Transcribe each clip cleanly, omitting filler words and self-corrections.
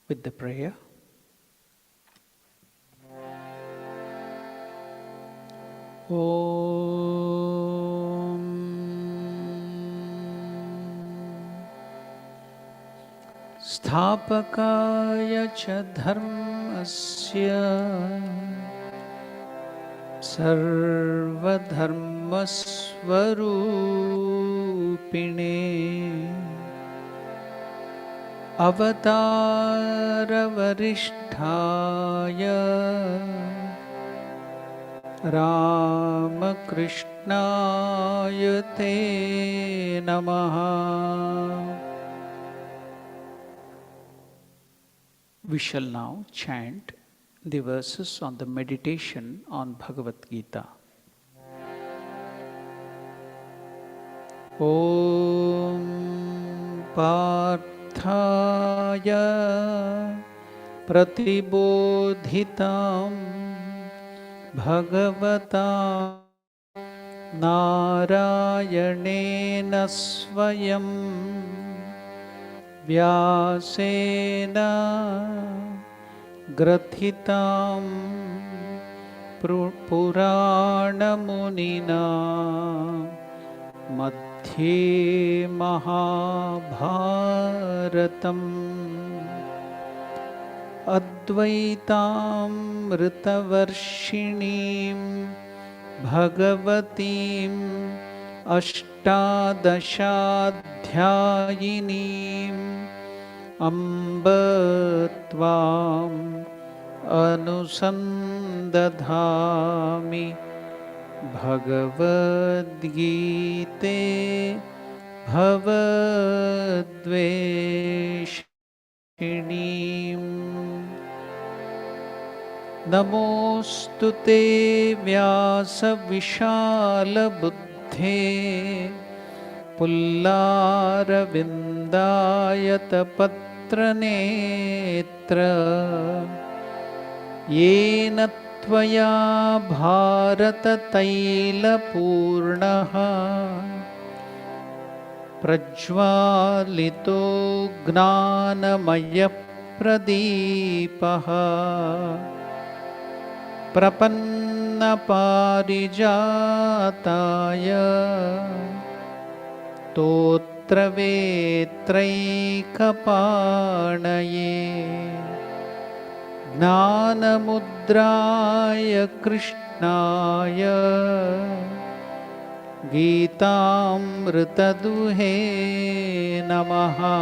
with the prayer. Om Sthapakaya cha dharmasya sarvadharmasvarupine Avataravarishthaya Ramakrishnaaya te namaha. We shall now chant the verses on the meditation on Bhagavad Gita. Om Parthaya Pratibodhitam Bhagavata Narayanena Swayam Vyasena Grathitam Puranamunina Madhye Mahabharatam Advaitam Ritavarshinim Bhagavatim Ashtadashadhyayinim Amba Tvam Anusandadhami Bhagavad Gita Bhavadveshinim Namostute Vyasa Vishala Buddhe Pullaravindayata Patranetra Yena Tvaya Bharata Taila Purnaha Prajvalito Gnanamaya Pradipaha Prapanna Parijataya Totra Vetraikapanaye Gnanamudraya Krishnaya Gitamritaduhe Namaha.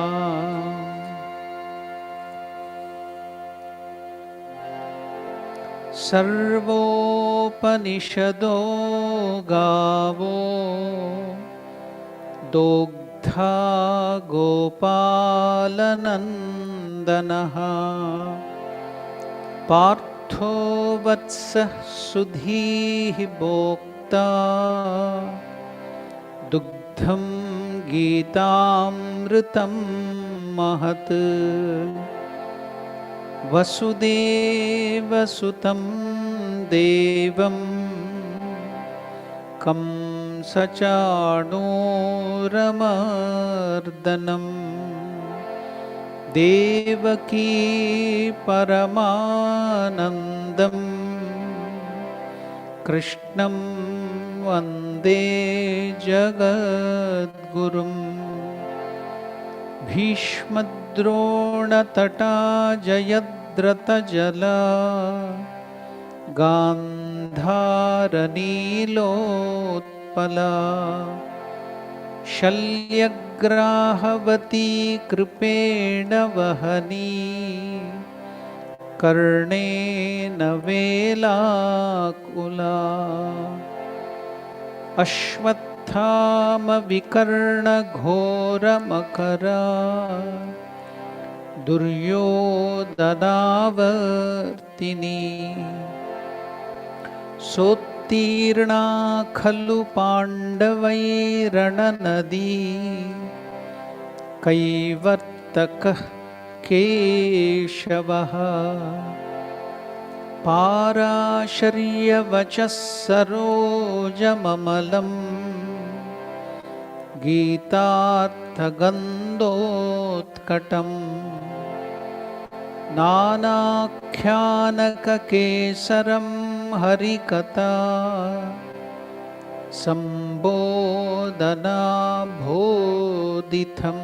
Sarvopanishado gavo Dogdha Gopalanandanaha Partho Vatsa Sudhihi Bhokta Dugdham Gitamritam Mahat Vasudeva Sutam Devam Kamsachanuramardanam Devaki Paramanandam Krishnam Vande Jagadgurum Bhishmadrona Tata Jayadrata Jala Gandharanilotpala Shalyagrahavati Kripena Vahani Karnena Velakula Ashwathama Vikarna Ghora Makara Duryodhanavartini Sotirna Khalu Pandavairana Nadi Kaivartaka Keshavaha Parasharya Vachas Sarojamamalam Gitartha Gandhotkatam नानाख्यानककेसरं हरिकथा सम्बोधनाभोदितम्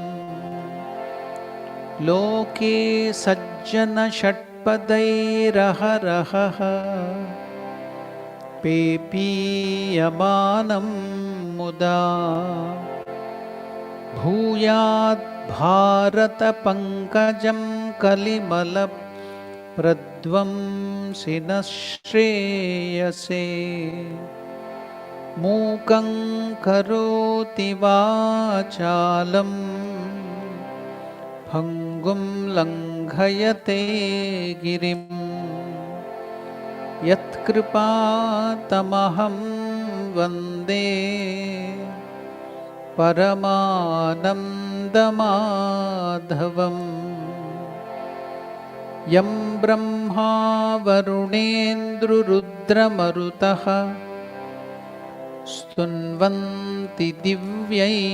लोके सज्जनषट्पदैरहरहः पेपीयमानं मुदा भूयात् भारतपङ्कजं कलिमलप्रध्वंसिनः श्रेयसे मूकं करोति वाचालं भङ्गुं लङ्घयते गिरिं यत्कृपातमहं वन्दे परमानन्दमाधवम् यं ब्रह्मा वरुणेन्द्ररुद्रमरुतः स्तुन्वन्ति दिव्यैस्तवैः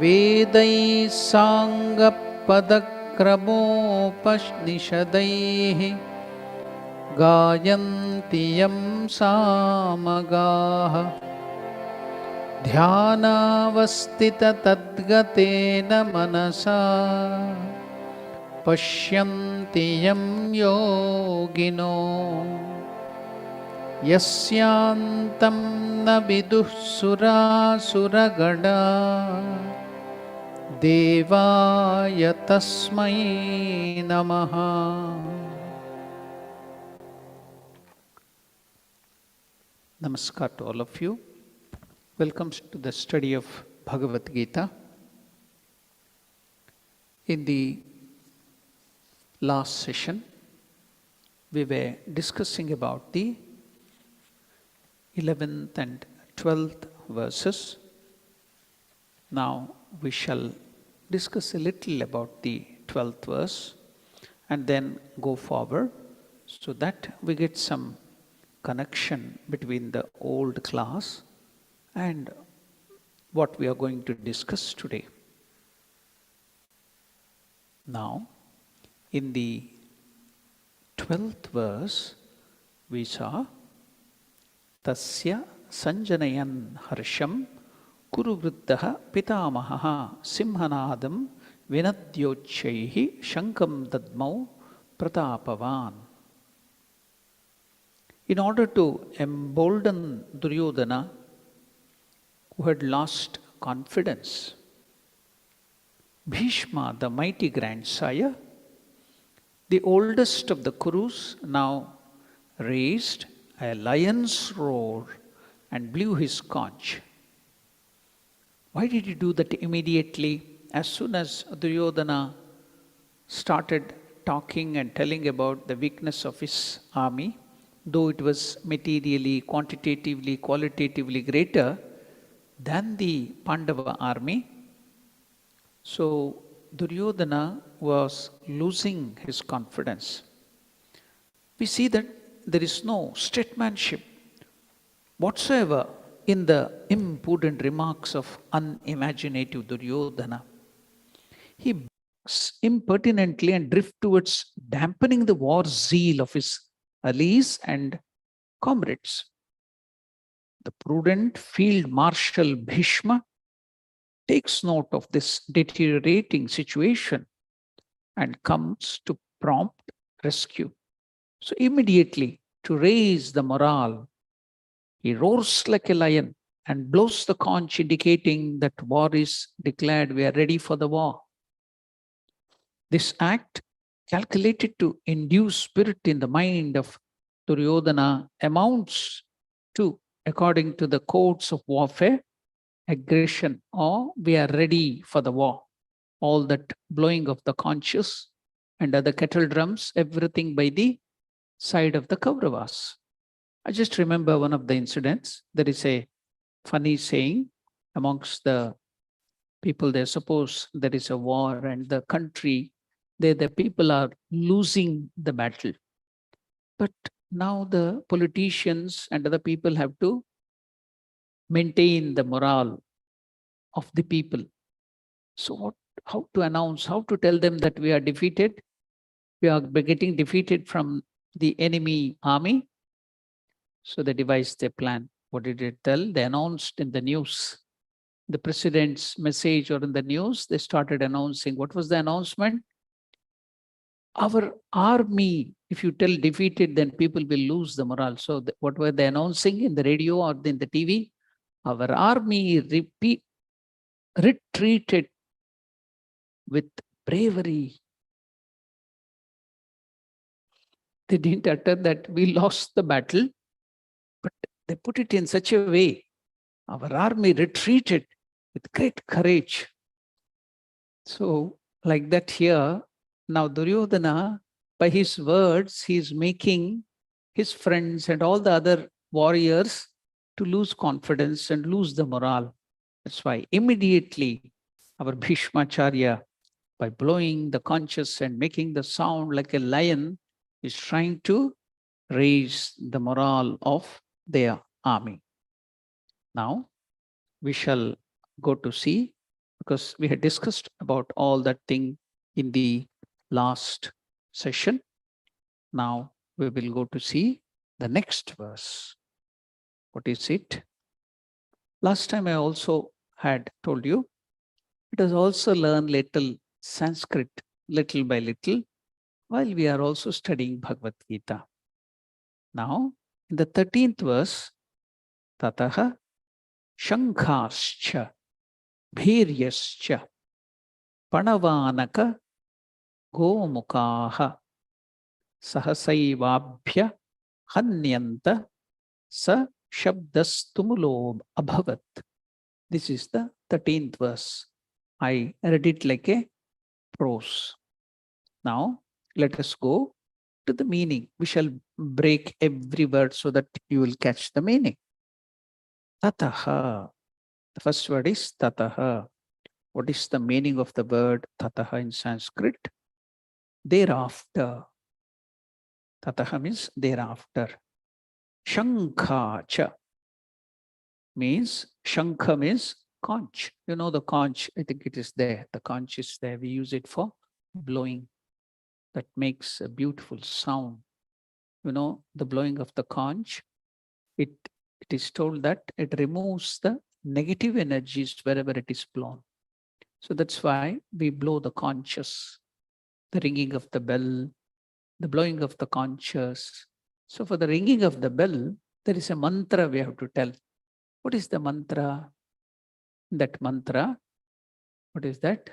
वेदैः साङ्गपदक्रमोपनिषदैः गायन्ति यं सामगाः ध्यानावस्थिततद्गतेन मनसा पश्यन्ति यं योगिनो यस्यान्तं न विदुः सुरासुरगणा देवाय तस्मै नमः. Namaskar to all of you. Welcome to the study of Bhagavad Gita. In the last session, we were discussing about the 11th and 12th verses. Now we shall discuss a little about the 12th verse and then go forward so that we get some connection between the old class and what we are going to discuss today. Now, in the 12th verse, we saw Tasya Sanjanayan Harsham Kuru Vrittaha Pitamaha Simhanadam Vinadyochaihi Shankam Dadmau Pratapavan. In order to embolden Duryodhana, who had lost confidence, Bhishma, the mighty grandsire, the oldest of the Kurus, now raised a lion's roar and blew his conch. Why did he do that immediately? As soon as Duryodhana started talking and telling about the weakness of his army, though it was materially, quantitatively, qualitatively greater than the Pandava army, so Duryodhana was losing his confidence. We see that there is no statesmanship whatsoever in the impudent remarks of unimaginative Duryodhana. He backs impertinently and drifts towards dampening the war zeal of his allies and comrades. The prudent field marshal Bhishma takes note of this deteriorating situation and comes to prompt rescue. So immediately, to raise the morale, he roars like a lion and blows the conch, indicating that war is declared. We are ready for the war. This act, calculated to induce spirit in the mind of Duryodhana, amounts to, according to the codes of warfare, aggression, or we are ready for the war. All that blowing of the conches and other kettle drums, everything by the side of the Kauravas. I just remember one of the incidents. There is a funny saying amongst the people there. Suppose there is a war and the country, the people are losing the battle. But now the politicians and other people have to maintain the morale of the people. So what how to announce, how to tell them that we are defeated. We are getting defeated from the enemy army. So they devised a plan. What did it tell? They announced in the news, the president's message or in the news, they started announcing. What was the announcement? Our army, if you tell defeated, then people will lose the morale. So what were they announcing in the radio or in the TV? Our army retreated with bravery. They didn't utter that we lost the battle, but they put it in such a way. Our army retreated with great courage. So like that here, now Duryodhana, by his words, he is making his friends and all the other warriors to lose confidence and lose the morale. That's why immediately our Bhishmacharya, by blowing the conches and making the sound like a lion, is trying to raise the morale of their army. Now we shall go to see, because we had discussed about all that thing in the last session. Now we will go to see the next verse. What is it? Last time I also had told you, let us also learn little Sanskrit, little by little, while we are also studying Bhagavad Gita. Now, in the 13th verse, Tataha Shankhascha Bhiryascha Panavanaka Gomukaha Sahasaivabhya Hanyanta Sa Shabdastumulo Abhavat. This is the 13th verse. I read it like a prose. Now, let us go to the meaning. We shall break every word so that you will catch the meaning. Tataha. The first word is tataha. What is the meaning of the word tataha in Sanskrit? Thereafter. Tataha means thereafter. Shankha means, shankha means conch. You know the conch, I think it is there. The conch is there. We use it for blowing. That makes a beautiful sound. You know, the blowing of the conch, it is told that it removes the negative energies wherever it is blown. So that's why we blow the conches, the ringing of the bell, the blowing of the conches. So for the ringing of the bell, there is a mantra we have to tell. What is the mantra? That mantra, what is that?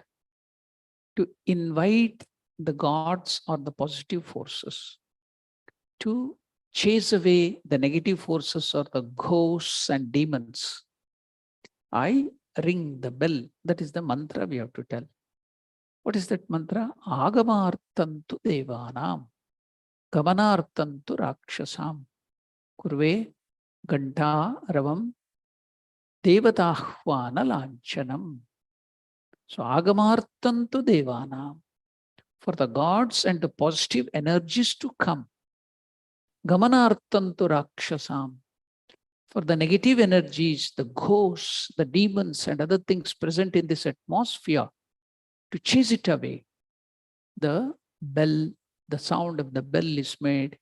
To invite the gods or the positive forces to chase away the negative forces or the ghosts and demons. I ring the bell. That is the mantra we have to tell. What is that mantra? Agamartantu devanam, gamanartantu rakshasam, kurve ganta ravam devatahvana lanchanam. So agamartantu devanam, for the gods and the positive energies to come. Gamanartantu rakshasam, for the negative energies, the ghosts, the demons and other things present in this atmosphere, to chase it away. The bell, the sound of the bell is made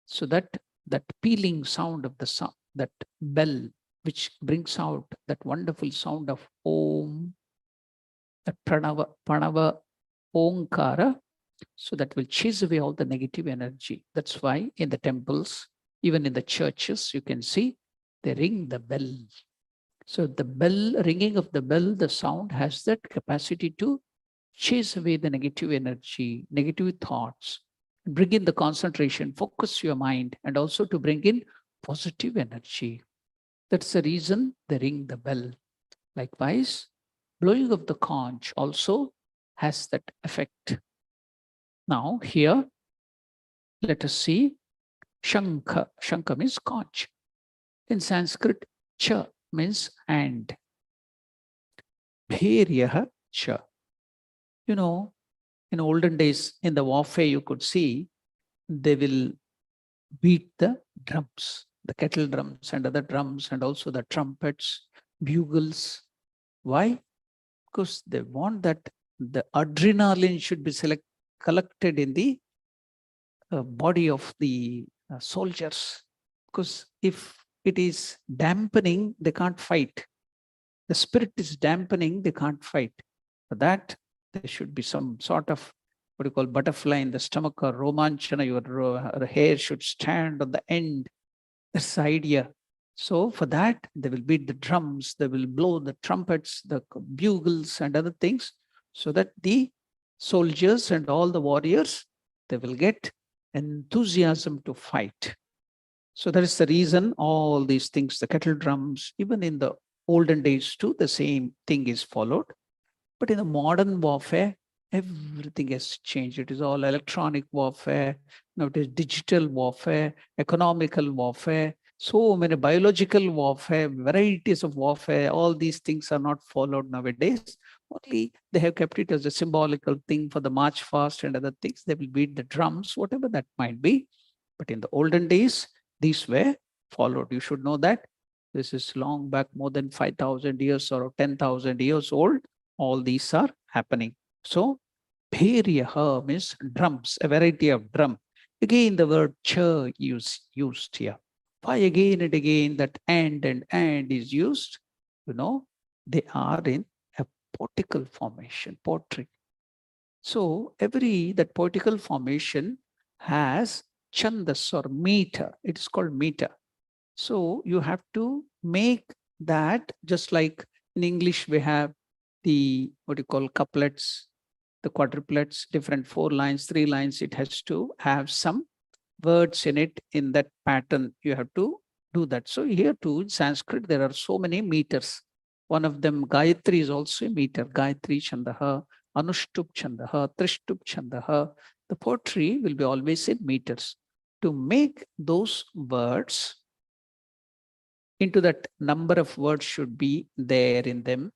so that that pealing sound of the sound, that bell, which brings out that wonderful sound of Om, that Pranava Omkara, so that will chase away all the negative energy. That's why in the temples, even in the churches, you can see they ring the bell. So the bell, ringing of the bell, the sound has that capacity to chase away the negative energy, negative thoughts, bring in the concentration, focus your mind, and also to bring in positive energy. That's the reason they ring the bell. Likewise, blowing of the conch also has that effect. Now here, let us see Shankha. Shankha means conch. In Sanskrit, cha means and. Bhairyaha cha. You know, in olden days, in the warfare, you could see they will beat the drums, the kettle drums and other drums, and also the trumpets, bugles. Why? Because they want that the adrenaline should be collected in the body of the soldiers. Because if it is dampening, they can't fight. The spirit is dampening, they can't fight. For that, there should be some sort of what you call butterfly in the stomach or romanchana. Your hair should stand on the end. That's the idea. So for that, they will beat the drums, they will blow the trumpets, the bugles and other things, so that the soldiers and all the warriors, they will get enthusiasm to fight. So that is the reason all these things, the kettle drums, even in the olden days too, the same thing is followed. But in the modern warfare, everything has changed. It is all electronic warfare. Now it is digital warfare, economical warfare, so many biological warfare, varieties of warfare. All these things are not followed nowadays. Only they have kept it as a symbolical thing for the march fast and other things. They will beat the drums, whatever that might be. But in the olden days, these were followed. You should know that. This is long back, more than 5,000 years or 10,000 years old. All these are happening. So, bheriyaha means drums, a variety of drum. Again, the word cha is used here. Why again and again that and is used? You know, they are in a poetical formation, poetry. So, that poetical formation has chandas or meter. It is called meter. So, you have to make that just like in English we have the what you call couplets, the quadruplets, different 4 lines, 3 lines. It has to have some words in it in that pattern. You have to do that. So here too in Sanskrit there are so many meters. One of them Gayatri is also a meter. Gayatri Chandaha, Anushtup Chandaha, Trishtup Chandaha. The poetry will be always in meters. To make those words into that number of words should be there in them.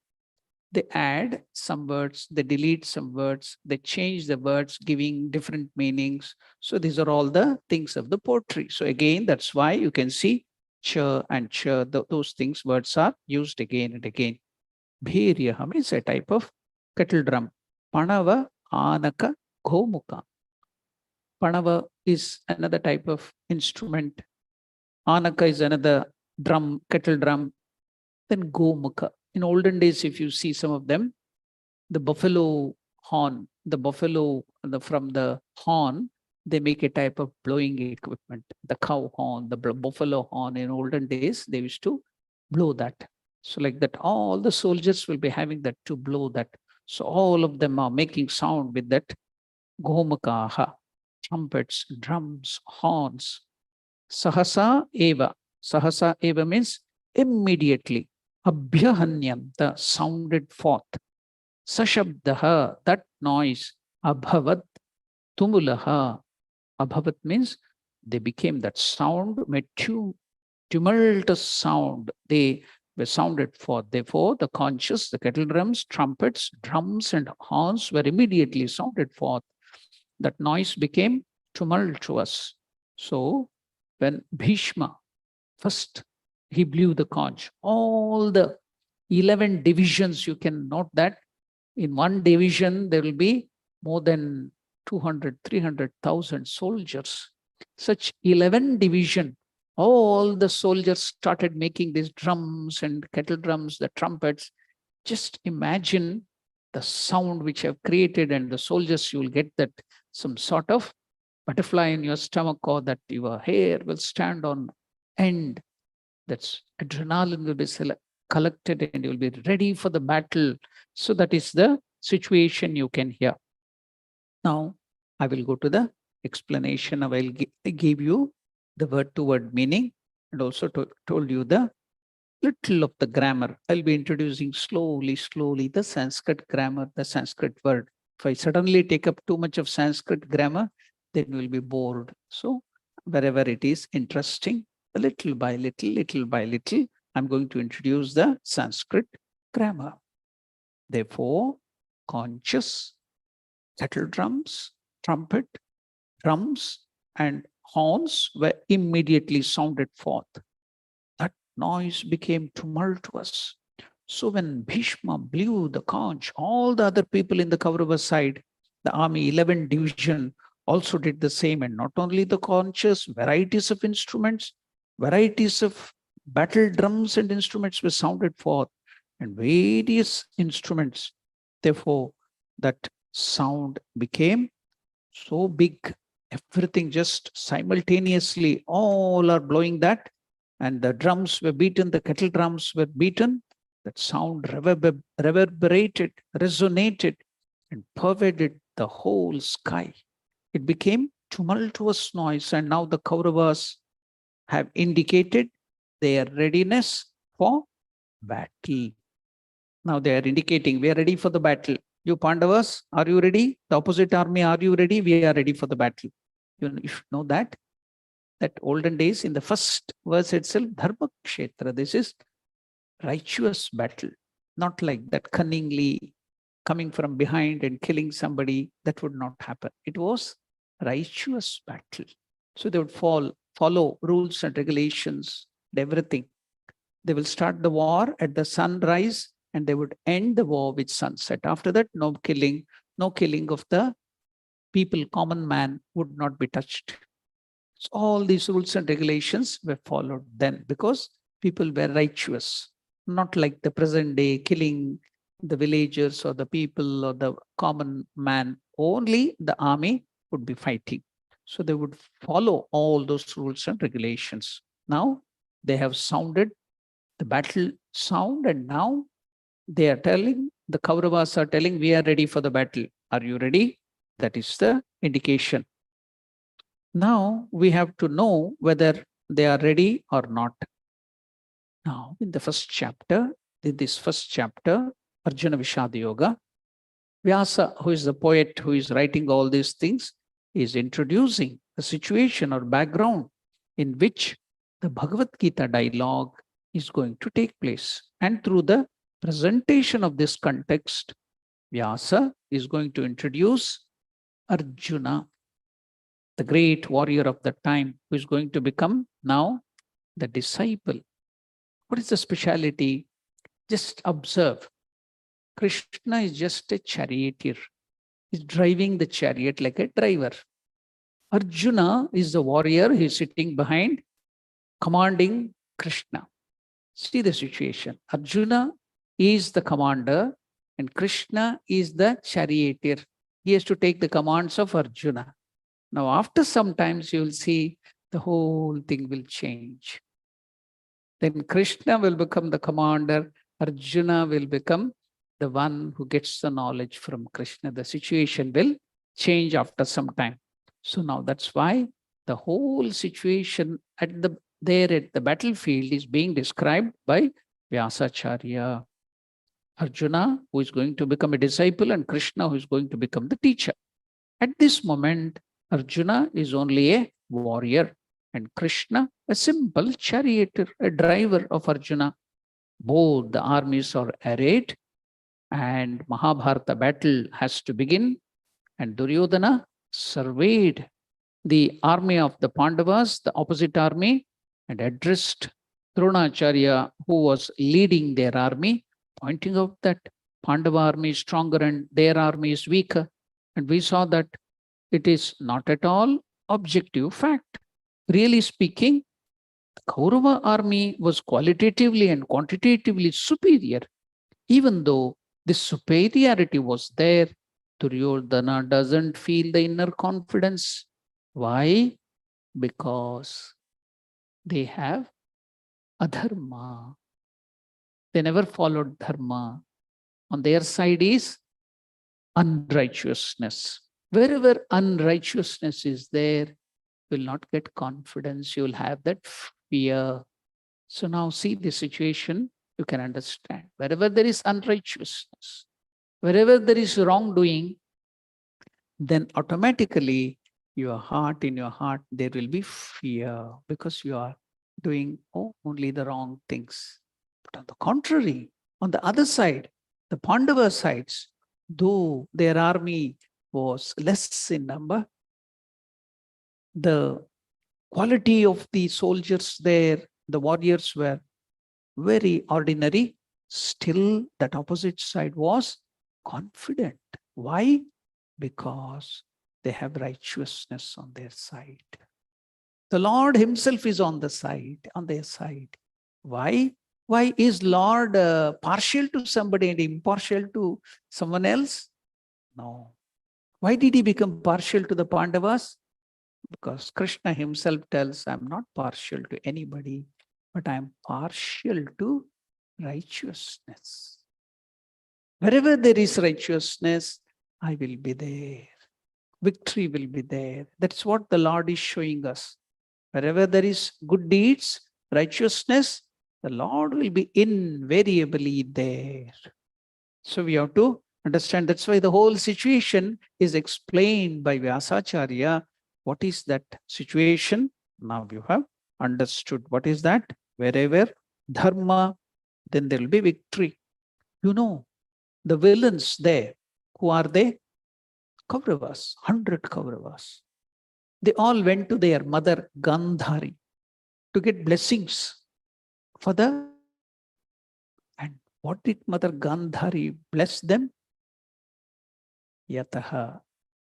They add some words, they delete some words, they change the words, giving different meanings. So these are all the things of the poetry. So again, that's why you can see cha and cha, those things, words are used again and again. Bheriyaha means a type of kettle drum. Panava, Anaka, Gomuka. Panava is another type of instrument. Anaka is another drum, kettle drum. Then Gomuka. In olden days, if you see some of them, the buffalo horn, from the horn, they make a type of blowing equipment. The cow horn, the buffalo horn, in olden days, they used to blow that. So like that, all the soldiers will be having that to blow that. So all of them are making sound with that gomakaha, trumpets, drums, horns. Sahasa eva. Sahasa eva means immediately. Abhyahanyanta sounded forth. Sashabdaha, that noise. Abhavat tumulaha. Abhavat means they became that sound, made tumultuous sound. They were sounded forth. Therefore, the conches, the kettle drums, trumpets, drums, and horns were immediately sounded forth. That noise became tumultuous. So, when Bhishma first he blew the conch, all the 11 divisions, you can note that in one division there will be more than 200, 300,000 soldiers. Such 11 division, all the soldiers started making these drums and kettle drums, the trumpets. Just imagine the sound which have created, and the soldiers, you will get that some sort of butterfly in your stomach, or that your hair will stand on end. That's adrenaline will be collected and you will be ready for the battle. So that is the situation you can hear. Now, I will go to the explanation. I will give you the word-to-word meaning, and also told you the little of the grammar. I'll be introducing slowly the Sanskrit grammar, the Sanskrit word. If I suddenly take up too much of Sanskrit grammar, then we'll be bored. So wherever it is interesting, little by little, I'm going to introduce the Sanskrit grammar. Therefore, conches, kettle drums, trumpet, drums, and horns were immediately sounded forth. That noise became tumultuous. So when Bhishma blew the conch, all the other people in the Kaurava side, the army 11 division also did the same. And not only the conches, varieties of instruments, varieties of battle drums and instruments were sounded forth, and various instruments. Therefore, that sound became so big, everything just simultaneously, all are blowing that, and the drums were beaten, the kettle drums were beaten, that sound reverberated, resonated, and pervaded the whole sky. It became tumultuous noise, and now the Kauravas have indicated their readiness for battle. Now they are indicating, we are ready for the battle. You Pandavas, are you ready? The opposite army, are you ready? We are ready for the battle. You should know that olden days, in the first verse itself, Dharma Kshetra, this is righteous battle, not like that cunningly coming from behind and killing somebody. That would not happen. It was righteous battle. So they would follow rules and regulations and everything. They will start the war at the sunrise, and they would end the war with sunset. After that, no killing of the people, common man would not be touched. So all these rules and regulations were followed then, because people were righteous, not like the present day, killing the villagers or the people or the common man. Only the army would be fighting. So they would follow all those rules and regulations. Now they have sounded the battle sound, and now they are telling, the Kauravas are telling, we are ready for the battle. Are you ready? That is the indication. Now we have to know whether they are ready or not. Now, in the first chapter, Arjuna Vishad Yoga, Vyasa, who is the poet who is writing all these things, is introducing a situation or background in which the Bhagavad Gita dialogue is going to take place. And through the presentation of this context, Vyasa is going to introduce Arjuna, the great warrior of the time, who is going to become now the disciple. What is the speciality? Just observe. Krishna is just a charioteer. He's driving the chariot like a driver. Arjuna is the warrior. He's sitting behind, commanding Krishna. See the situation. Arjuna is the commander and Krishna is the charioteer. He has to take the commands of Arjuna. Now, after some times, you will see the whole thing will change. Then Krishna will become the commander. Arjuna will become the one who gets the knowledge from Krishna. The situation will change after some time. So now that's why the whole situation at the battlefield is being described by Vyasacharya. Arjuna, who is going to become a disciple, and Krishna, who is going to become the teacher. At this moment, Arjuna is only a warrior and Krishna a simple charioteer, a driver of Arjuna. Both the armies are arrayed and Mahabharata battle has to begin, and Duryodhana surveyed the army of the Pandavas, the opposite army, and addressed Dronacharya, who was leading their army, pointing out that Pandava army is stronger and their army is weaker. And we saw that it is not at all objective fact. Really speaking, the Kaurava army was qualitatively and quantitatively superior. Even though this superiority was there, Duryodhana doesn't feel the inner confidence. Why? Because they have adharma. They never followed dharma. On their side is unrighteousness. Wherever unrighteousness is there, you will not get confidence. You will have that fear. So now see the situation, you can understand. Wherever there is unrighteousness, wherever there is wrongdoing, then automatically in your heart, there will be fear because you are doing only the wrong things. But on the contrary, on the other side, the Pandava sides, though their army was less in number, the quality of the soldiers there, the warriors were very ordinary, Still, that opposite side was confident. Why? Because they have righteousness on their side. The Lord himself is on their side. Why? Why is Lord partial to somebody and impartial to someone else? No. Why did he become partial to the Pandavas? Because Krishna himself tells, I'm not partial to anybody, but I'm partial to righteousness. Wherever there is righteousness, I will be there. Victory will be there. That's what the Lord is showing us. Wherever there is good deeds, righteousness, the Lord will be invariably there. So we have to understand. That's why the whole situation is explained by Vyasacharya. What is that situation? Now you have understood. What is that? Wherever dharma, then there will be victory. You know, the villains there, who are they? Kauravas, 100 Kauravas. They all went to their mother Gandhari to get blessings for the. And what did Mother Gandhari bless them? Yataha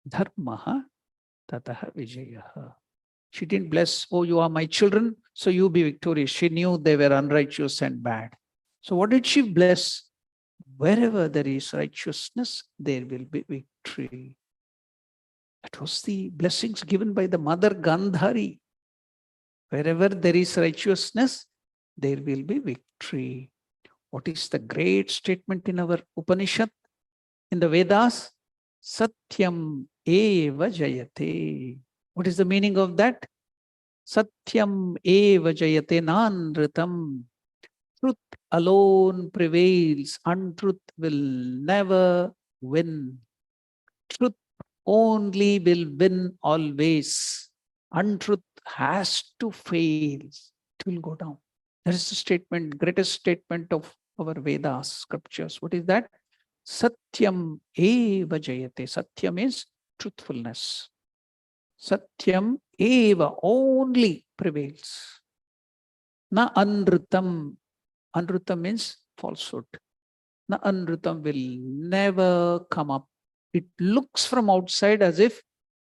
dharmaha tataha vijayaha. She didn't bless, oh, you are my children, so you be victorious. She knew they were unrighteous and bad. So what did she bless? Wherever there is righteousness, there will be victory. That was the blessings given by the mother Gandhari. Wherever there is righteousness, there will be victory. What is the great statement in our Upanishad, in the Vedas? Satyam eva jayate. What is the meaning of that? Satyam eva jayate nanritam. Truth alone prevails. Untruth will never win. Truth only will win always. Untruth has to fail. It will go down. That is the statement, greatest statement of our Vedas, scriptures. What is that? Satyam eva jayate. Satyam is truthfulness. Satyam eva only prevails. Na anrutam. Anrutam means falsehood. Na anrutam will never come up. It looks from outside as if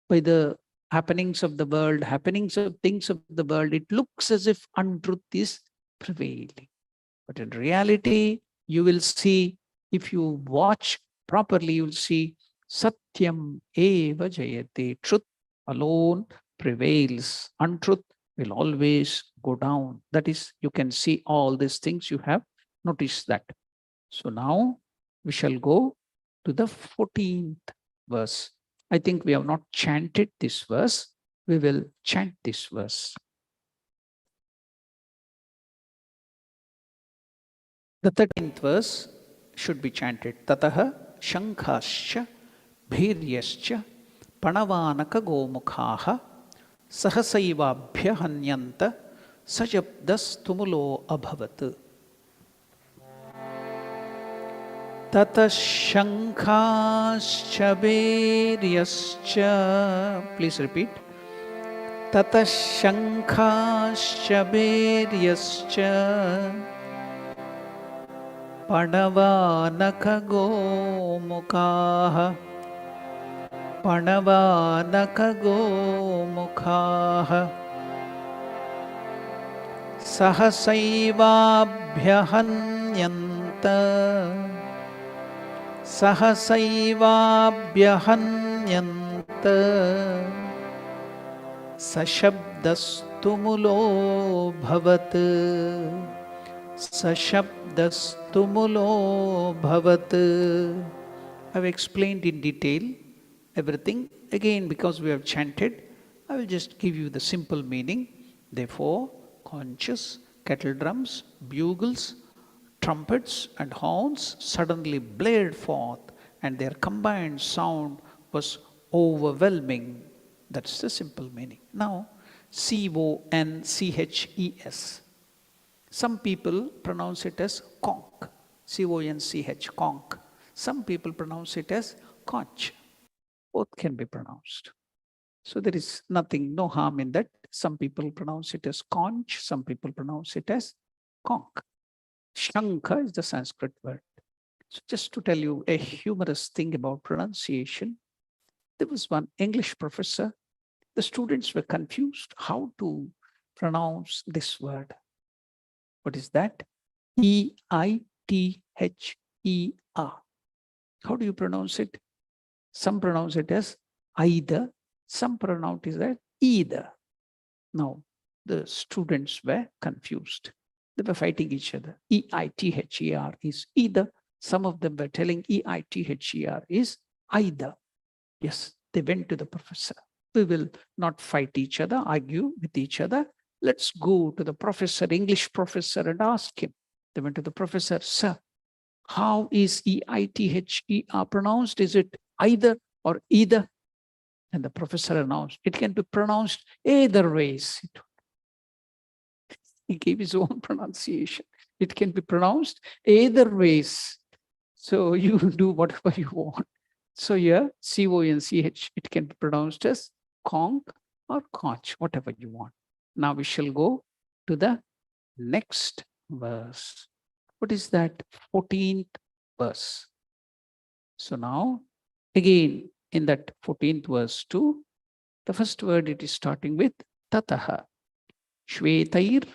by the happenings of the world, happenings of things of the world, it looks as if untruth is prevailing. But in reality, you will see, if you watch properly, you will see Satyam eva jayate. Truth alone prevails. Untruth will always go down. That is, you can see all these things. You have noticed that. So now we shall go to the 14th verse. I think we have not chanted this verse. We will chant this verse. The 13th verse should be chanted. Tataha shankhascha bhiryascha panavanaka gomukhaha sahasaivabhya hanyanta sajabdas tumulo abhavat. Tata shankhascha bhiryascha. Please repeat. Tata shankhascha bhiryascha Panavanaka gomukhaha. Panavanaka gomukhaha sahasaivabhyahanyanta. Sahasaivabhyahanyanta sashabdastumulo bhavat. Sashabdastumulo bhavat. I've explained in detail everything. Again, because we have chanted, I will just give you the simple meaning. Therefore, conches, kettle drums, bugles, trumpets and horns suddenly blared forth, and their combined sound was overwhelming. That's the simple meaning. Now, C-O-N-C-H-E-S. Some people pronounce it as conch, C-O-N-C-H, conch. Some people pronounce it as conch. Both can be pronounced. So there is nothing, no harm in that. Some people pronounce it as conch, some people pronounce it as conch. Shankha is the Sanskrit word. So just to tell you a humorous thing about pronunciation, there was one English professor. The students were confused how to pronounce this word. What is that? E-I-T-H-E-R. How do you pronounce it? Some pronounce it as either, some pronounce it as either. Now, the students were confused. They were fighting each other. E-I-T-H-E-R is either. Some of them were telling E-I-T-H-E-R is either. Yes, they went to the professor. We will not fight each other, argue with each other. Let's go to the professor, English professor, and ask him. They went to the professor, sir, how is E-I-T-H-E-R pronounced? Is it either or either? And the professor announced, it can be pronounced either ways. He gave his own pronunciation. It can be pronounced either ways. So you do whatever you want. So here, C-O-N-C-H, it can be pronounced as conch or conch, whatever you want. Now we shall go to the next verse. What is that? 14th verse. So now, again, in that 14th verse too, the first word it is starting with tataha. Shvetair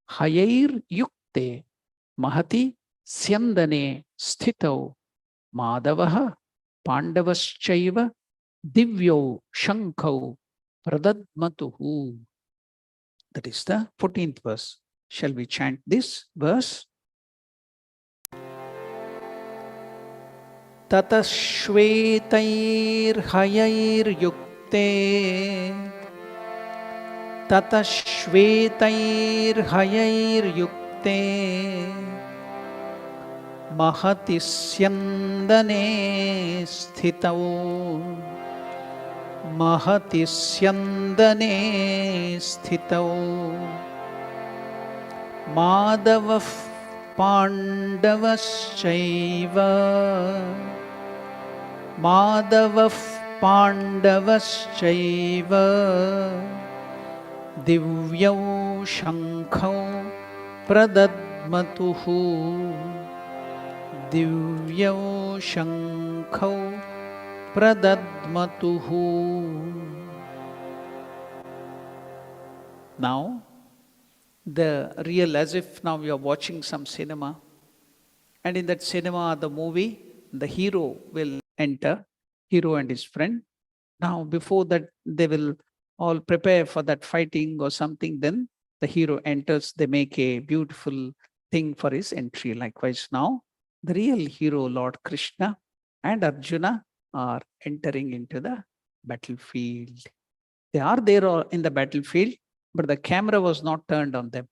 hayair yukte mahati syandane sthitau madavaha pandavaschaiva divyo shankau pradadmatuhu. That is the 14th verse. Shall we chant this verse? Tatashvetair hayair yukte Tatashvetair hayair yukte mahati syandane sthitau mahati syandane sthitau madavav pandavaschaiva madavav pandavaschaiva divyau shankau pradadmatuhu divyau shankau pradadmatuhu. Now, the real, as if now you are watching some cinema, and in that cinema, the movie, the hero will enter, hero and his friend. Now, before that, they will all prepare for that fighting or something. Then the hero enters, they make a beautiful thing for his entry. Likewise, now, the real hero, Lord Krishna and Arjuna, are entering into the battlefield. They are there in the battlefield, but the camera was not turned on them.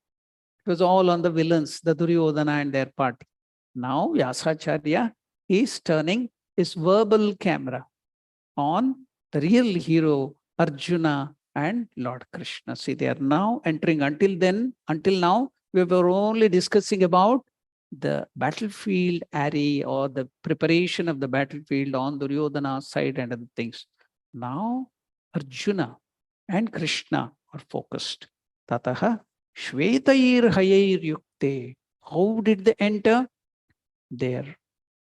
It was all on the villains, the Duryodhana and their party. Now Vyasacharya is turning his verbal camera on the real hero, Arjuna and Lord Krishna. See, they are now entering. Until then, until now, we were only discussing about the battlefield array or the preparation of the battlefield on Duryodhana's side and other things. Now, Arjuna and Krishna are focused. Tataha Shvetair hayair yukte. How did they enter? Their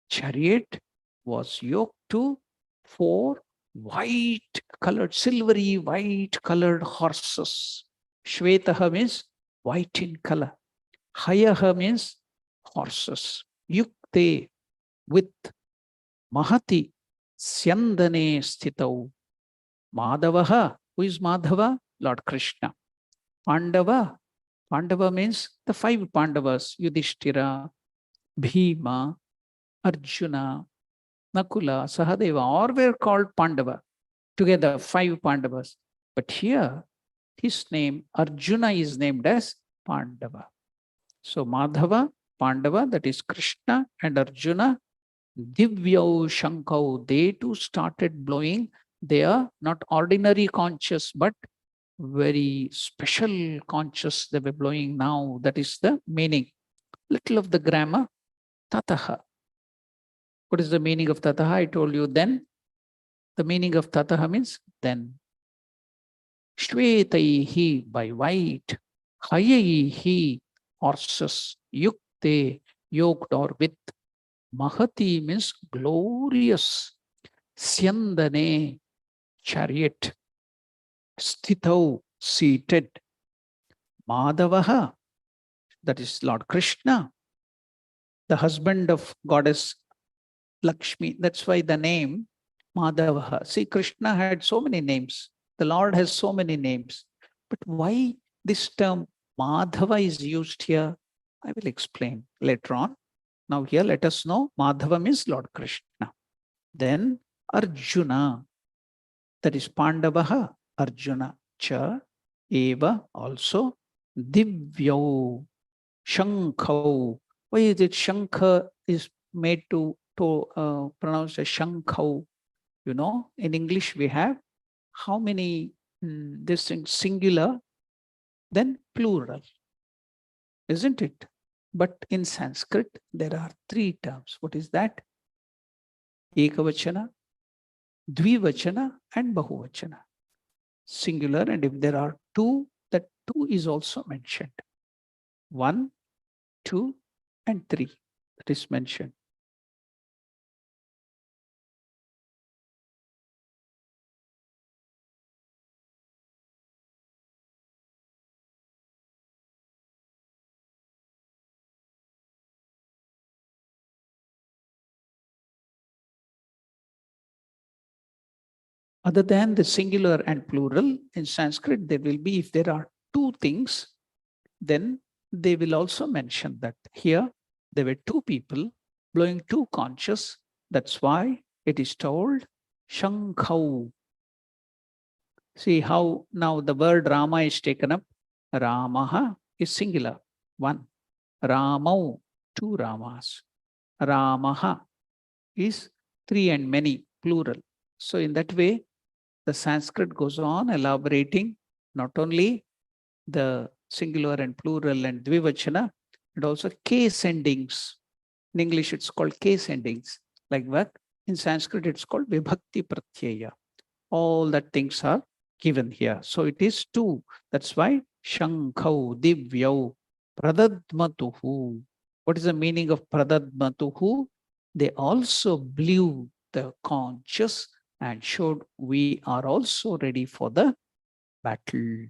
chariot was yoked to 4 white colored, silvery white colored horses. Shvetaha means white in color. Hayaha means horses. Yukte, with mahati syandane sthitau. Madavaha, who is Madhava? Lord Krishna. Pandava, Pandava means the 5 Pandavas, Yudhishthira, Bhima, Arjuna, Nakula, Sahadeva, all were called Pandava. Together, 5 Pandavas. But here, his name, Arjuna, is named as Pandava. So Madhava, Pandava, that is Krishna and Arjuna, Divyau Shankau, they too started blowing. They are not ordinary conches, but very special conches they were blowing now. That is the meaning. Little of the grammar. Tataha. What is the meaning of tataha? I told you then. The meaning of tataha means then. Shvetaihi, by white. Hayaihi, horses. Yukte, yoked or with. Mahati means glorious. Syandane, chariot. Sthitau, seated. Madhavaha, that is Lord Krishna, the husband of goddess Lakshmi. That's why the name Madhavaha. See, Krishna had so many names. The Lord has so many names. But why this term Madhava is used here? I will explain later on. Now here let us know Madhava means Lord Krishna. Then Arjuna, that is Pandavaha, Arjuna. Cha, Eva also, Divyau, Shankau. Why is it Shankha is made to pronounce as Shankau? You know, in English we have how many this thing singular, then plural, isn't it? But in Sanskrit, there are three terms. What is that? Ekavachana, Dvivachana, and Bahuvachana. Singular, and if there are two, that two is also mentioned. 1, 2, and 3. That is mentioned. Other than the singular and plural, in Sanskrit, there will be, if there are two things, then they will also mention that. Here, there were two people blowing two conches. That's why it is told Shankau. See how now the word Rama is taken up. Ramaha is singular, 1. Ramau, 2 Ramas. Ramaha is 3 and many, plural. So in that way, the Sanskrit goes on elaborating not only the singular and plural and dvivachana, but also case endings. In English, it's called case endings. Like what? In Sanskrit, it's called vibhakti pratyaya. All that things are given here. So it is 2. That's why Shankau, Divyau, Pradadmatuhu. What is the meaning of Pradadmatuhu? They also blew the conches and showed we are also ready for the battle.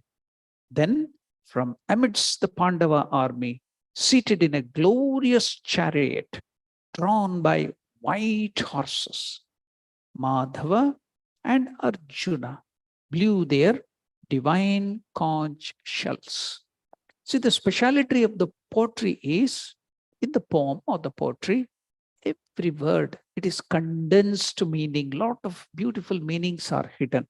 Then from amidst the Pandava army, seated in a glorious chariot, drawn by white horses, Madhava and Arjuna blew their divine conch shells. See, the speciality of the poetry is, in the poem or the poetry, every word, it is condensed meaning. Lot of beautiful meanings are hidden.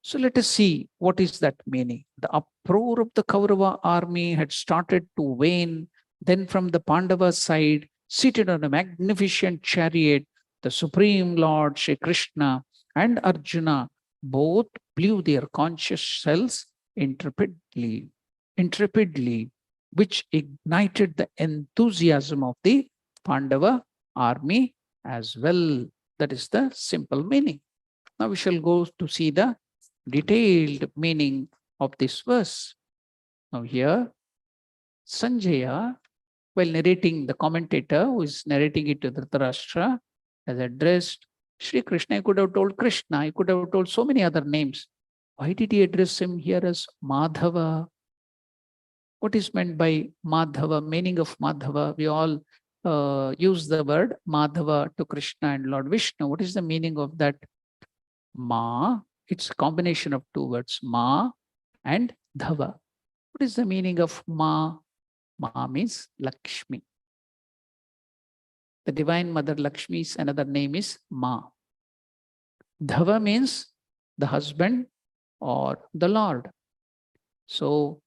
So let us see what is that meaning. The uproar of the Kaurava army had started to wane. Then from the Pandava side, seated on a magnificent chariot, the Supreme Lord Shri Krishna and Arjuna both blew their conch shells intrepidly, which ignited the enthusiasm of the Pandava army as well. That is the simple meaning. Now we shall go to see the detailed meaning of this verse. Now here, Sanjaya, while narrating, the commentator who is narrating it to Dhritarashtra, has addressed Sri Krishna. He could have told Krishna, he could have told so many other names. Why did he address him here as Madhava? What is meant by Madhava? Meaning of Madhava? We all use the word Madhava to Krishna and Lord Vishnu. What is the meaning of that? Ma, it's a combination of two words, Ma and Dhava. What is the meaning of Ma? Ma means Lakshmi. The Divine Mother Lakshmi's another name is Ma. Dhava means the husband or the Lord. So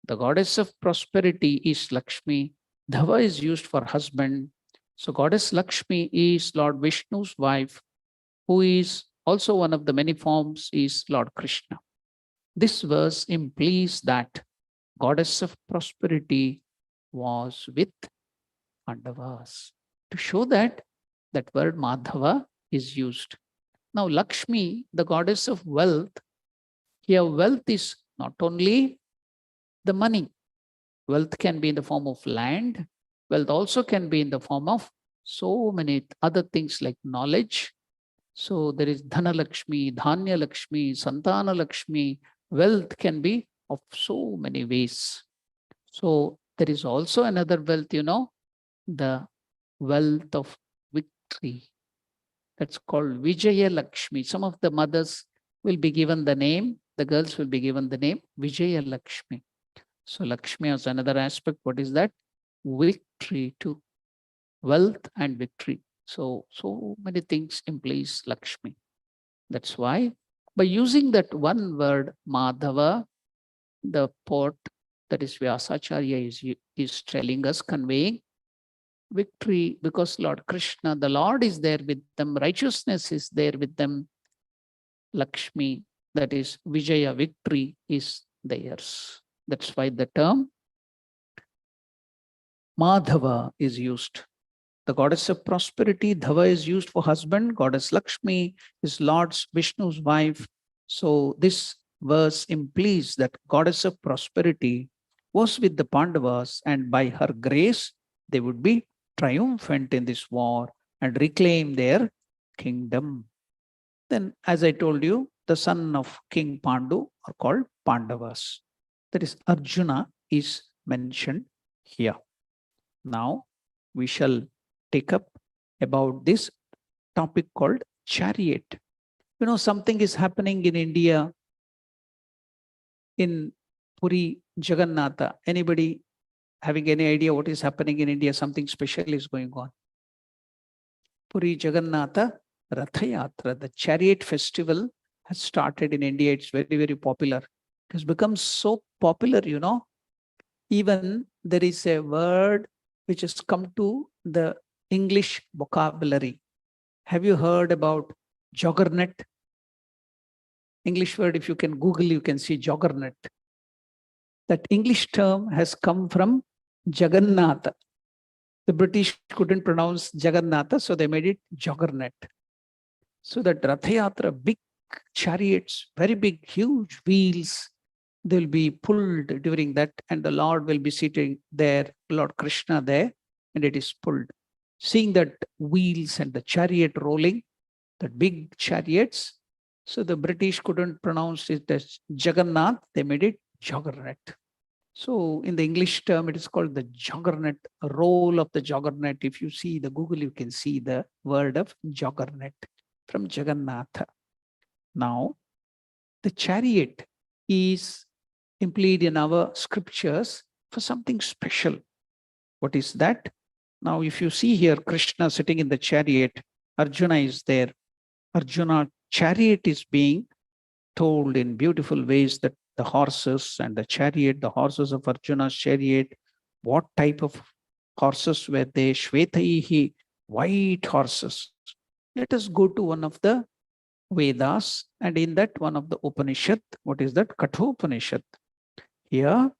the goddess of prosperity is Lakshmi. Dhava is used for husband. So goddess Lakshmi is Lord Vishnu's wife, who is also one of the many forms is Lord Krishna. This verse implies that goddess of prosperity was with Pandavas. To show that, that word Madhava is used. Now Lakshmi, the goddess of wealth, here wealth is not only the money. Wealth can be in the form of land, Wealth also can be in the form of so many other things like knowledge. So there is Dhana Lakshmi, Dhanya Lakshmi, Santana Lakshmi. Wealth can be of so many ways. So there is also another wealth, the wealth of victory. That's called Vijaya Lakshmi. Some of the mothers will be given the name, the girls will be given the name Vijaya Lakshmi. So Lakshmi is another aspect. What is that? Victory too. Wealth and victory. So many things implies Lakshmi. That's why by using that one word, Madhava, the poet, that is Vyasacharya, is telling us, conveying victory, because Lord Krishna, the Lord is there with them, righteousness is there with them. Lakshmi, that is Vijaya, victory is theirs. That's why the term Madhava is used. The goddess of prosperity, Dhava, is used for husband. Goddess Lakshmi is Lord's Vishnu's wife. So this verse implies that goddess of prosperity was with the Pandavas, and by her grace, they would be triumphant in this war and reclaim their kingdom. Then, as I told you, the son of King Pandu are called Pandavas. That is, Arjuna is mentioned here. Now, we shall take up about this topic called chariot. Something is happening in India, in Puri Jagannatha. Anybody having any idea what is happening in India? Something special is going on. Puri Jagannatha Ratha Yatra, the chariot festival, has started in India. It's very, very popular. It has become so popular, Even there is a word which has come to the English vocabulary. Have you heard about juggernaut? English word, if you can Google, you can see juggernaut. That English term has come from Jagannatha. The British couldn't pronounce Jagannatha, so they made it juggernaut. So that Ratha Yatra, big chariots, very big, huge wheels, they'll be pulled during that, and the Lord will be sitting there, Lord Krishna there, and it is pulled. Seeing that wheels and the chariot rolling, that big chariots, so the British couldn't pronounce it as Jagannath, they made it juggernaut. So in the English term, it is called the juggernaut, a roll of the juggernaut. If you see the Google, you can see the word of juggernaut from Jagannatha. Now, the chariot is employed in our scriptures for something special. What is that? Now, if you see here, Krishna sitting in the chariot, Arjuna is there. Arjuna chariot is being told in beautiful ways, that the horses and the chariot, the horses of Arjuna's chariot, what type of horses were they? Shvetaihi, white horses. Let us go to one of the Vedas, and in that one of the Upanishad, what is that? Kathopanishad. Here,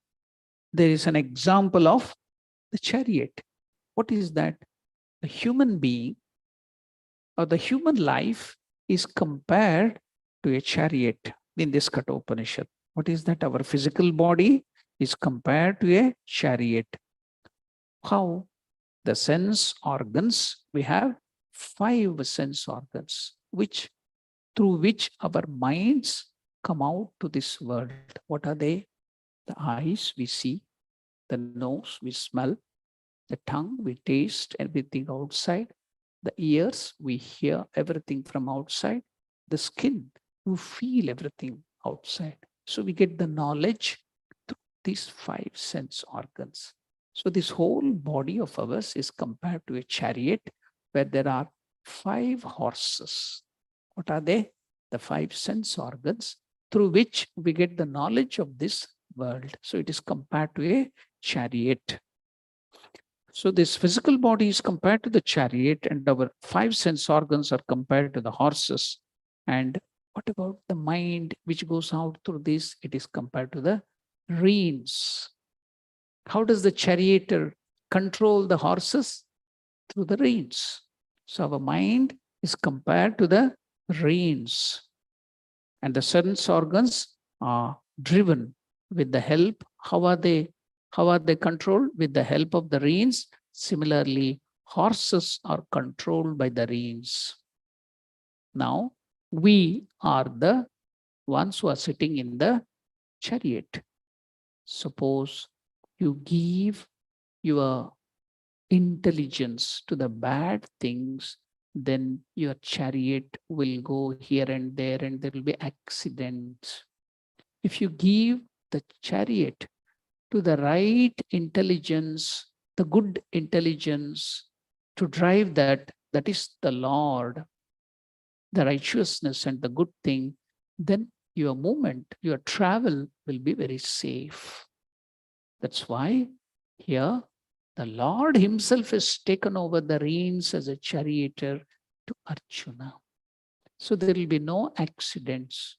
there is an example of the chariot. What is that? The human being or the human life is compared to a chariot in this Kathopanishad. What is that? Our physical body is compared to a chariot. How? The sense organs, we have 5 sense organs, through which our minds come out to this world. What are they? The eyes, we see. The nose, we smell. The tongue, we taste everything outside. The ears, we hear everything from outside. The skin, we feel everything outside. So we get the knowledge through these 5 sense organs. So this whole body of ours is compared to a chariot where there are 5 horses. What are they? The 5 sense organs through which we get the knowledge of this world. So it is compared to a chariot. So this physical body is compared to the chariot, and our 5 sense organs are compared to the horses. And what about the mind which goes out through this? It is compared to the reins. How does the charioteer control the horses? Through the reins. So our mind is compared to the reins. And the sense organs are driven with the help. How are they controlled? With the help of the reins. Similarly, horses are controlled by the reins. Now, we are the ones who are sitting in the chariot. Suppose you give your intelligence to the bad things, then your chariot will go here and there and there will be accidents. If you give the chariot to the right intelligence, the good intelligence to drive that, that is the Lord, the righteousness and the good thing, then your movement, your travel will be very safe. That's why here the Lord himself has taken over the reins as a charioteer to Arjuna. So there will be no accidents.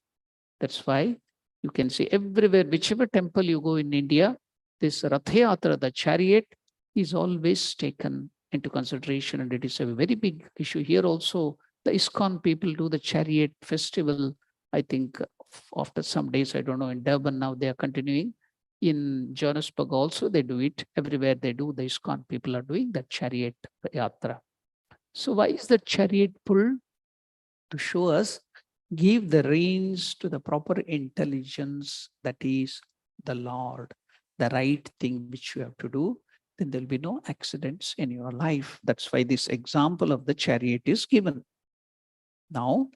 That's why you can see everywhere, whichever temple you go in India, this Ratha Yatra, the chariot, is always taken into consideration, and it is a very big issue. Here also, the ISKCON people do the chariot festival. I think after some days, I don't know, in Durban now they are continuing. In Johannesburg also they do it. Everywhere they do, the ISKCON people are doing the chariot yatra. So why is the chariot pulled? To show us, give the reins to the proper intelligence, that is the Lord, the right thing which you have to do, then there'll be no accidents in your life. That's why this example of the chariot is given. Now,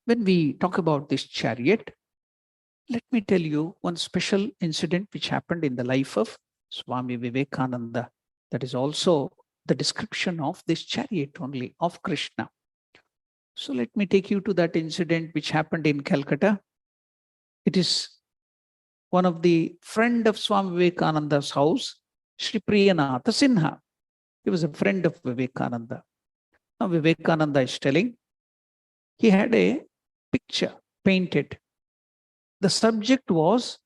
when we talk about this chariot, let me tell you one special incident which happened in the life of Swami Vivekananda. That is also the description of this chariot only of Krishna. So let me take you to that incident which happened in Calcutta. It is one of the friend of Swami Vivekananda's house, Sri Priyanatha Sinha. He was a friend of Vivekananda. Now Vivekananda is telling, he had a picture painted. The subject was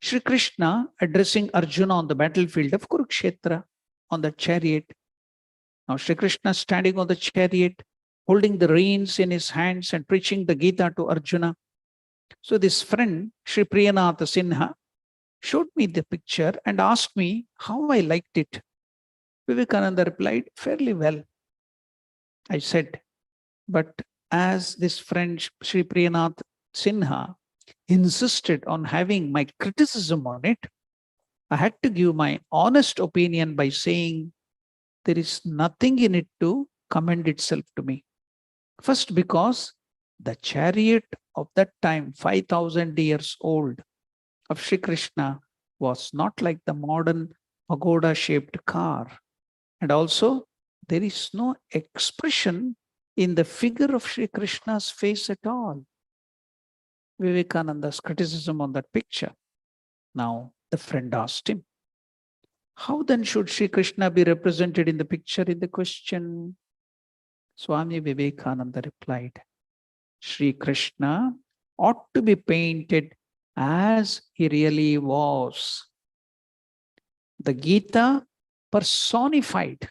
Sri Krishna addressing Arjuna on the battlefield of Kurukshetra on the chariot. Now Sri Krishna standing on the chariot, holding the reins in his hands and preaching the Gita to Arjuna. So this friend, Sri Priyanatha Sinha, showed me the picture and asked me how I liked it. Vivekananda replied, fairly well. I said, but as this friend, Sri Priyanatha Sinha, insisted on having my criticism on it, I had to give my honest opinion by saying there is nothing in it to commend itself to me. First, because the chariot of that time, 5,000 years old, of Sri Krishna was not like the modern pagoda-shaped car. And also, there is no expression in the figure of Sri Krishna's face at all. Vivekananda's criticism on that picture. Now, the friend asked him, how then should Sri Krishna be represented in the picture in the question? Swami Vivekananda replied, Sri Krishna ought to be painted as he really was. The Gita personified.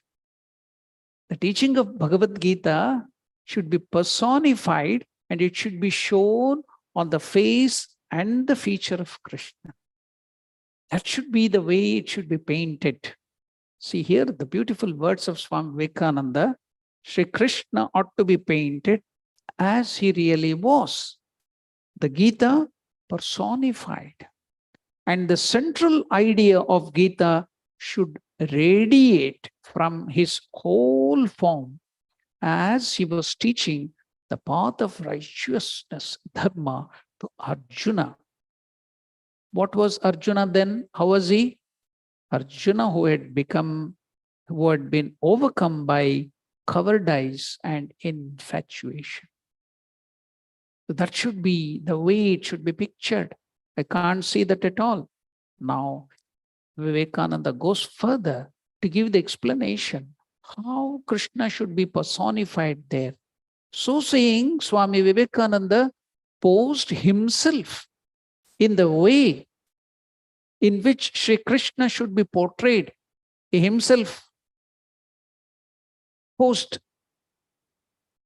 The teaching of Bhagavad Gita should be personified, and it should be shown on the face and the feature of Krishna. That should be the way it should be painted. See here the beautiful words of Swami Vivekananda. Sri Krishna ought to be painted as he really was. The Gita personified. And the central idea of Gita should radiate from his whole form as he was teaching the path of righteousness, dharma, to Arjuna. What was Arjuna then? How was he? Arjuna who had been overcome by cowardice and infatuation. So that should be the way it should be pictured. I can't see that at all. Now, Vivekananda goes further to give the explanation how Krishna should be personified there. So saying, Swami Vivekananda posed himself in the way in which Sri Krishna should be portrayed. He himself posed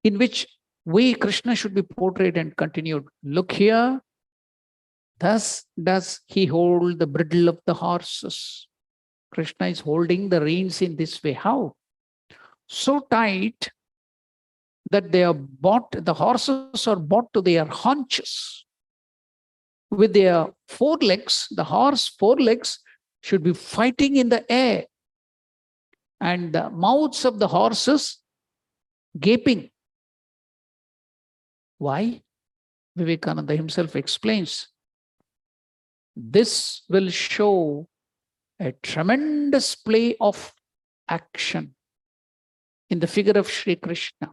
in which way Krishna should be portrayed and continued. Look here, thus does he hold the bridle of the horses. Krishna is holding the reins in this way. How? So tight that the horses are brought to their haunches. With their forelegs, the horse forelegs should be fighting in the air, and the mouths of the horses gaping. Why? Vivekananda himself explains. This will show a tremendous play of action in the figure of Sri Krishna.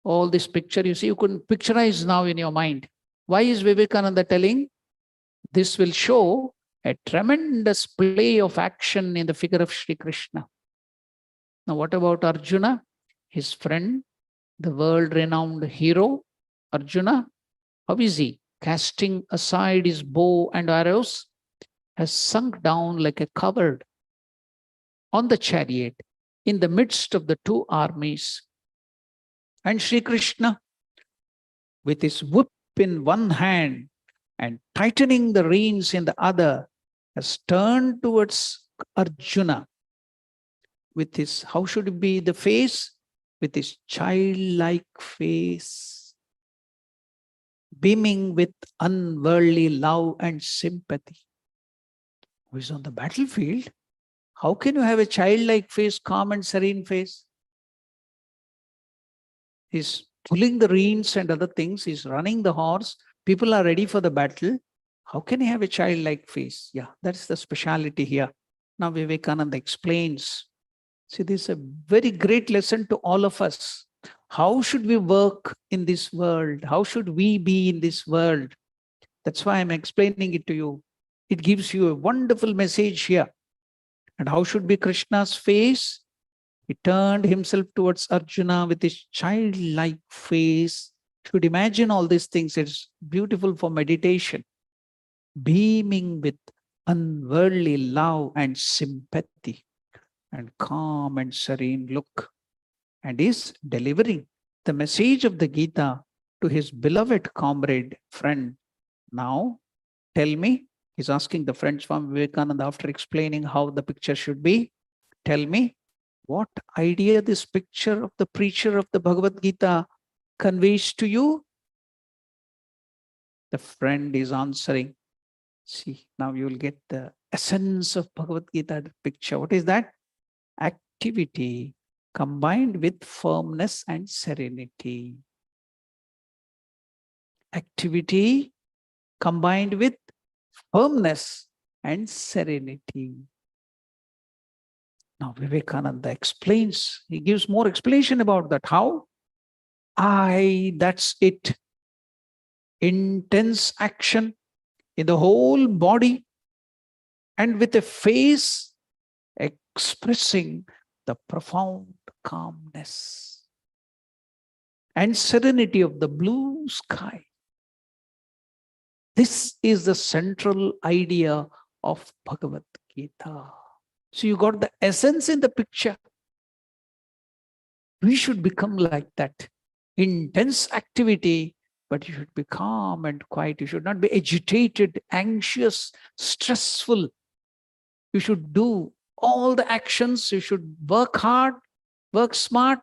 All this picture, you see, you couldn't picturize now in your mind. Why is Vivekananda telling? This will show a tremendous play of action in the figure of Sri Krishna. Now, what about Arjuna? His friend, the world-renowned hero, Arjuna, how is he? Casting aside his bow and arrows, has sunk down like a coward on the chariot in the midst of the two armies. And Sri Krishna, with his whip in one hand and tightening the reins in the other, has turned towards Arjuna with his, how should it be the face? With his childlike face, beaming with unworldly love and sympathy. Who is on the battlefield? How can you have a childlike face, calm and serene face? He's pulling the reins and other things. He's running the horse. People are ready for the battle. How can he have a childlike face? Yeah, that's the speciality here. Now Vivekananda explains. See, this is a very great lesson to all of us. How should we work in this world? How should we be in this world? That's why I'm explaining it to you. It gives you a wonderful message here. And how should be Krishna's face? He turned himself towards Arjuna with his childlike face. You should imagine all these things. It's beautiful for meditation. Beaming with unworldly love and sympathy, and calm and serene look, and is delivering the message of the Gita to his beloved comrade, friend. Now, tell me, he's asking the friend Swami Vivekananda after explaining how the picture should be. Tell me, what idea this picture of the preacher of the Bhagavad Gita conveys to you? The friend is answering. See, now you will get the essence of Bhagavad Gita picture. What is that? Activity combined with firmness and serenity. Activity combined with firmness and serenity. Now Vivekananda explains, he gives more explanation about that. How? That's it. Intense action in the whole body and with a face expressing the profound calmness and serenity of the blue sky. This is the central idea of Bhagavad Gita. So you got the essence in the picture. We should become like that. Intense activity, but you should be calm and quiet. You should not be agitated, anxious, stressful. You should do all the actions. You should work hard, work smart,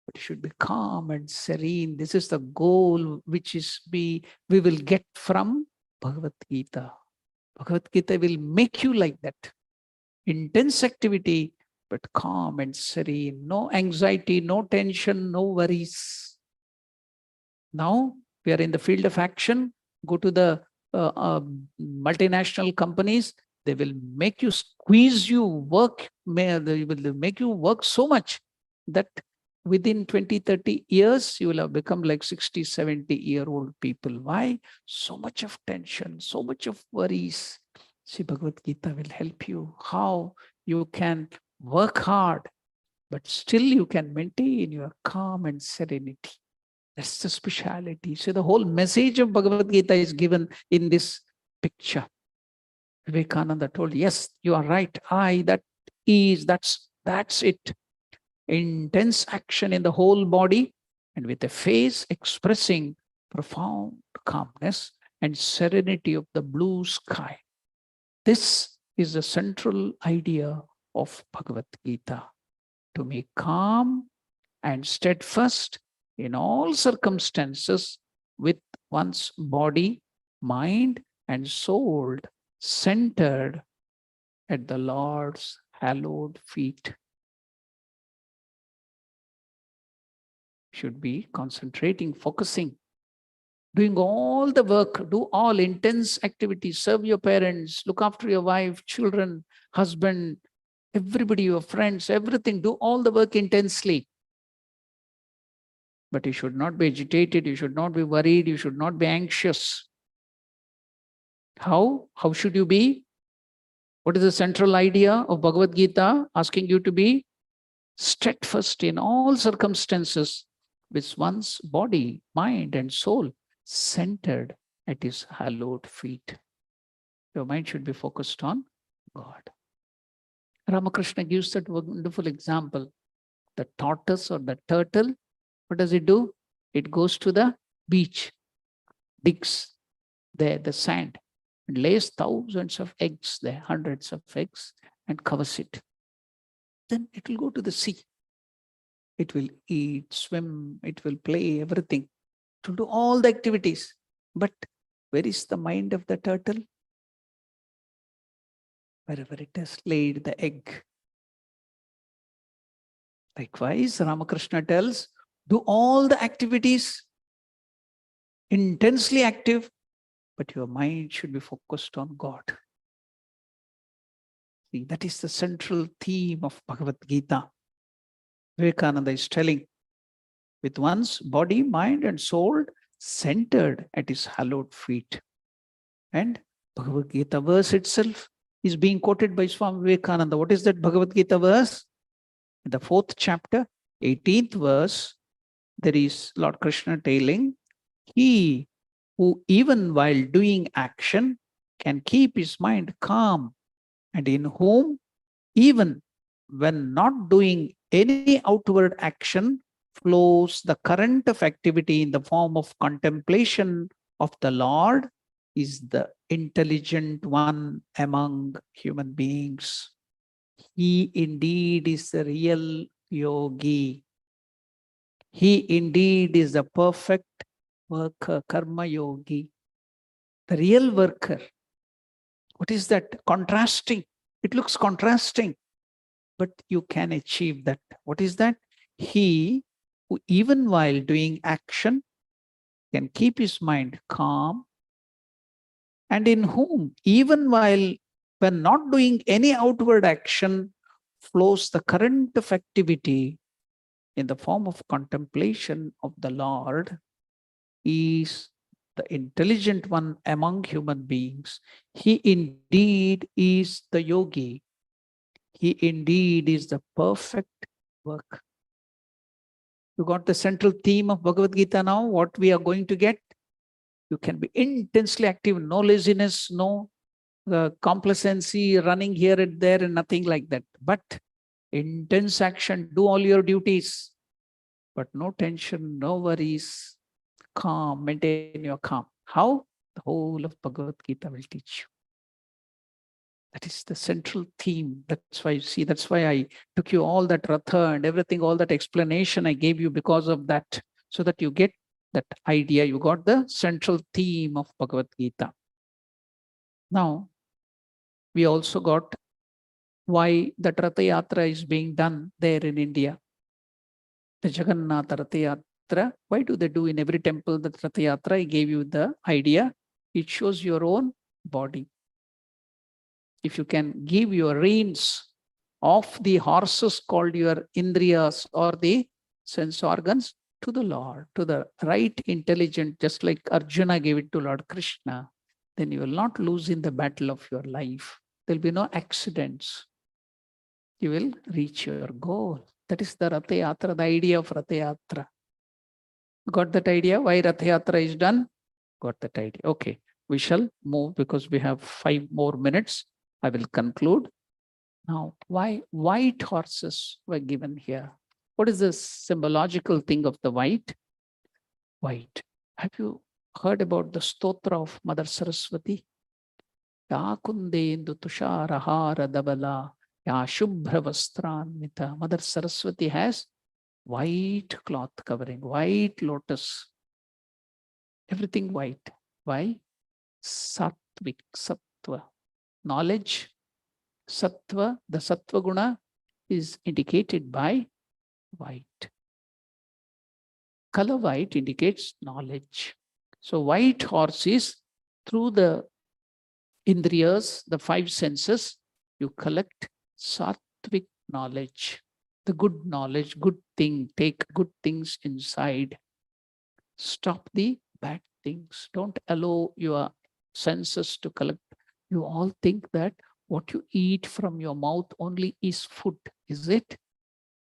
but you should be calm and serene. This is the goal which we will get from Bhagavad Gita. Bhagavad Gita will make you like that. Intense activity, but calm and serene. No anxiety, no tension, no worries. Now we are in the field of action. Go to the multinational companies. They will make you squeeze you work. They will make you work so much that within 20, 30 years, you will have become like 60, 70-year-old people. Why? So much of tension, so much of worries. See, Bhagavad Gita will help you how you can work hard, but still you can maintain your calm and serenity. That's the speciality. So the whole message of Bhagavad Gita is given in this picture. Vivekananda told, yes, you are right. That's it. Intense action in the whole body and with a face expressing profound calmness and serenity of the blue sky. This is the central idea of Bhagavad Gita. To make calm and steadfast in all circumstances with one's body, mind, and soul centered at the Lord's hallowed feet. Should be concentrating, focusing, doing all the work, do all intense activities, serve your parents, look after your wife, children, husband, everybody, your friends, everything, do all the work intensely. But you should not be agitated, you should not be worried, you should not be anxious. How? How should you be? What is the central idea of Bhagavad Gita? Asking you to be steadfast in all circumstances with one's body, mind, and soul centered at his hallowed feet. Your mind should be focused on God. Ramakrishna gives that wonderful example. The tortoise or the turtle, what does it do? It goes to the beach, digs there the sand, and lays thousands of eggs there, hundreds of eggs, and covers it. Then it will go to the sea. It will eat, swim, it will play, everything, to do all the activities. But where is the mind of the turtle? Wherever it has laid the egg. Likewise, Ramakrishna tells, do all the activities, intensely active, but your mind should be focused on God. See, that is the central theme of Bhagavad Gita. Vivekananda is telling, with one's body, mind, and soul centered at his hallowed feet. And Bhagavad Gita verse itself is being quoted by Swami Vivekananda. What is that Bhagavad Gita verse? In the 4th chapter, 18th verse, there is Lord Krishna telling, he who even while doing action can keep his mind calm, and in whom even when not doing any outward action flows the current of activity in the form of contemplation of the Lord, is the intelligent one among human beings. He indeed is the real yogi. He indeed is the perfect worker, karma yogi, the real worker. What is that? Contrasting. It looks contrasting, but you can achieve that. What is that? He who even while doing action can keep his mind calm, and in whom even while when not doing any outward action flows the current of activity in the form of contemplation of the Lord, is the intelligent one among human beings. He indeed is the yogi. He indeed is the perfect work. You got the central theme of Bhagavad Gita now, what we are going to get? You can be intensely active, no laziness, no complacency, running here and there and nothing like that. But intense action, do all your duties, but no tension, no worries, calm, maintain your calm. How? The whole of Bhagavad Gita will teach you. That is the central theme. That's why you see, that's why I took you all that Ratha and everything, all that explanation I gave you because of that, so that you get that idea. You got the central theme of Bhagavad Gita. Now, we also got why that Ratha Yatra is being done there in India. The Jagannatha Ratha Yatra. Why do they do in every temple that Ratha Yatra? I gave you the idea. It shows your own body. If you can give your reins of the horses called your indriyas or the sense organs to the Lord, to the right intelligent, just like Arjuna gave it to Lord Krishna, then you will not lose in the battle of your life. There will be no accidents. You will reach your goal. That is the Ratha Yatra, the idea of Ratha Yatra. Got that idea? Why Ratha Yatra is done? Got that idea. Okay, we shall move because we have 5 more minutes. I will conclude. Now, why white horses were given here? What is the symbological thing of the white? White. Have you heard about the stotra of Mother Saraswati? Ya kundendu tusharahara davala, ya shubhra vastranmita. Mother Saraswati has white cloth covering, white lotus, everything white. Why? Sattvic, sattva, knowledge. Sattva, the sattva guna is indicated by white. Color white indicates knowledge. So white horse is through the indriyas, the five senses, you collect sattvic knowledge, the good knowledge, good thing, take good things inside. Stop the bad things. Don't allow your senses to collect. You all think that what you eat from your mouth only is food, is it?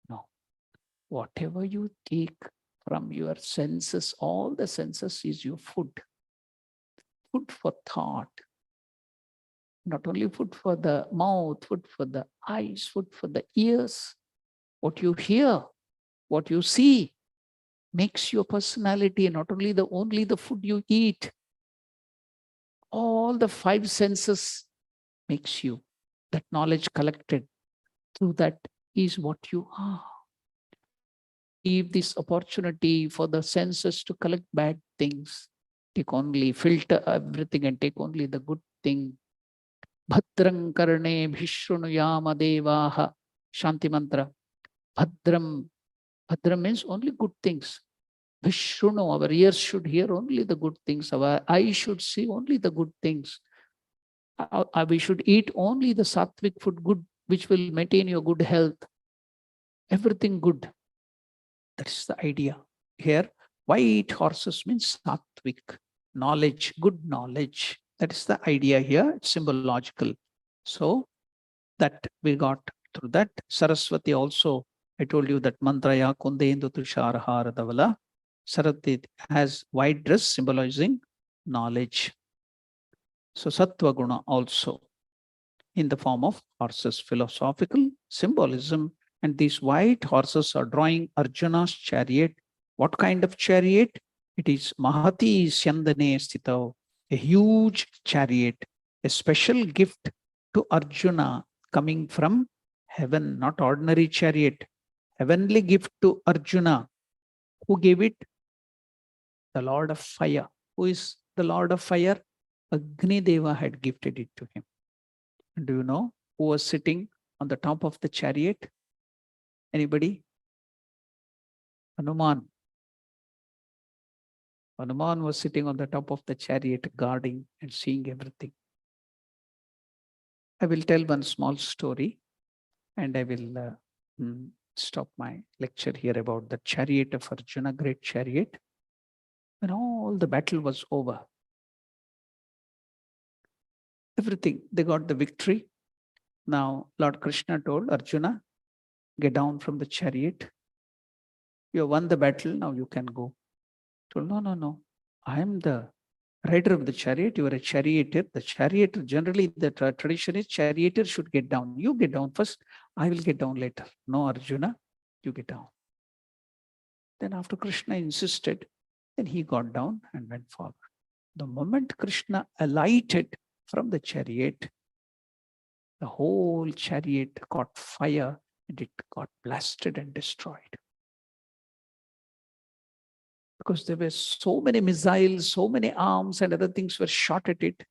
No. Whatever you take from your senses, all the senses is your food. Food for thought. Not only food for the mouth, food for the eyes, food for the ears. What you hear, what you see makes your personality, not only the food you eat. All the five senses makes you. That knowledge collected through that is what you are. Leave this opportunity for the senses to collect bad things. Take only, filter everything and take only the good thing. Bhadram karne bhishrunuyama devaha. Shanti mantra. Bhadram. Bhadram means only good things. Vishrunu, our ears should hear only the good things. Our eyes should see only the good things. We should eat only the sattvic food, good, which will maintain your good health. Everything good. That's the idea. Here, white horses means sattvic, knowledge, good knowledge. That is the idea here. It's symbological. So that we got through that. Saraswati also, I told you that mantraya kundendu tusharahara davala. Saraswati has white dress symbolizing knowledge. So Sattva Guna also in the form of horses, philosophical symbolism. And these white horses are drawing Arjuna's chariot. What kind of chariot? It is Mahati Syandane Sthito, a huge chariot, a special gift to Arjuna coming from heaven, not ordinary chariot. Heavenly gift to Arjuna. Who gave it? The Lord of Fire. Who is the Lord of Fire? Agni Deva had gifted it to him. Do you know who was sitting on the top of the chariot? Anybody? Hanuman. Hanuman was sitting on the top of the chariot, guarding and seeing everything. I will tell one small story and I will stop my lecture here about the chariot of Arjuna, great chariot. When all the battle was over, everything, they got the victory. Now, Lord Krishna told Arjuna, get down from the chariot. You have won the battle, now you can go. Told, no. I am the rider of the chariot. You are a charioteer. The charioteer, generally the tradition is charioteer should get down. You get down first. I will get down later. No, Arjuna, you get down. Then after Krishna insisted, then he got down and went forward. The moment Krishna alighted from the chariot, the whole chariot caught fire and it got blasted and destroyed. Because there were so many missiles, so many arms and other things were shot at it.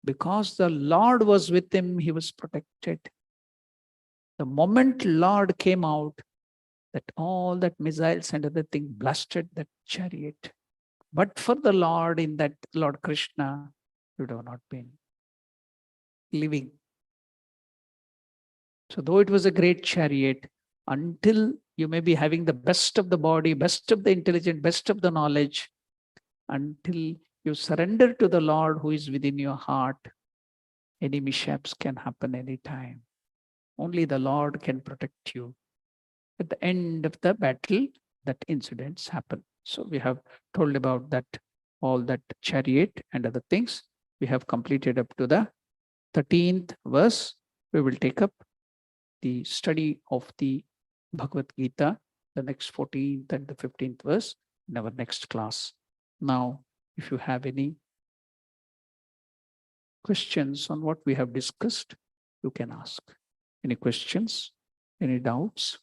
Because the Lord was with him, he was protected. The moment Lord came out, that all that missiles and other things blasted that chariot. But for the Lord, in that Lord Krishna, you would have not been living. So though it was a great chariot, until you may be having the best of the body, best of the intelligence, best of the knowledge, until you surrender to the Lord who is within your heart, any mishaps can happen anytime. Only the Lord can protect you. At the end of the battle, that incidents happen. So we have told about that, all that chariot and other things. We have completed up to the 13th verse. We will take up the study of the Bhagavad Gita, the next 14th and the 15th verse in our next class. Now, if you have any questions on what we have discussed, you can ask. Any questions? Any doubts?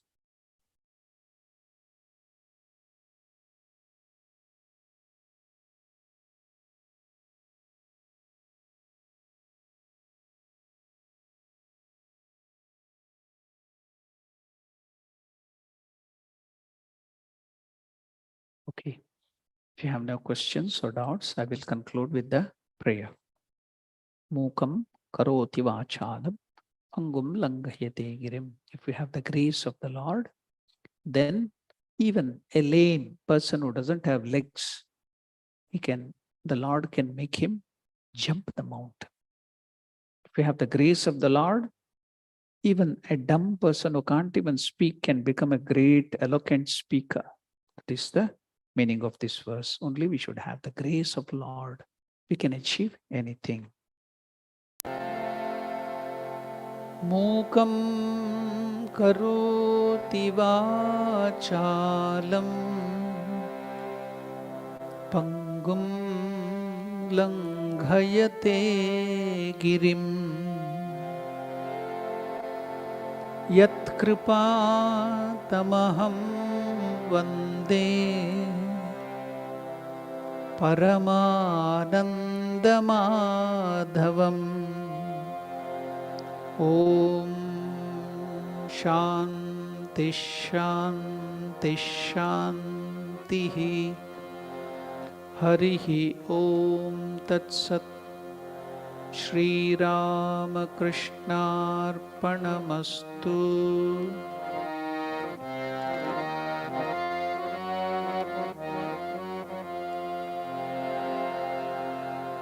Okay. If you have no questions or doubts, I will conclude with the prayer. Mukam karoti vachalam pangum langhayate girim. If we have the grace of the Lord, then even a lame person who doesn't have legs, the Lord can make him jump the mountain. If we have the grace of the Lord, even a dumb person who can't even speak can become a great, eloquent speaker. That is the meaning of this verse. Only we should have the grace of Lord. We can achieve anything. Mukam karoti vachalam pangum langhayate girim yat kripa tamaham vande paramanandamadhavam. Om Shanti Shanti Shanti Harihi Om Tat Sat. Shri Ramakrishna Arpanamastu.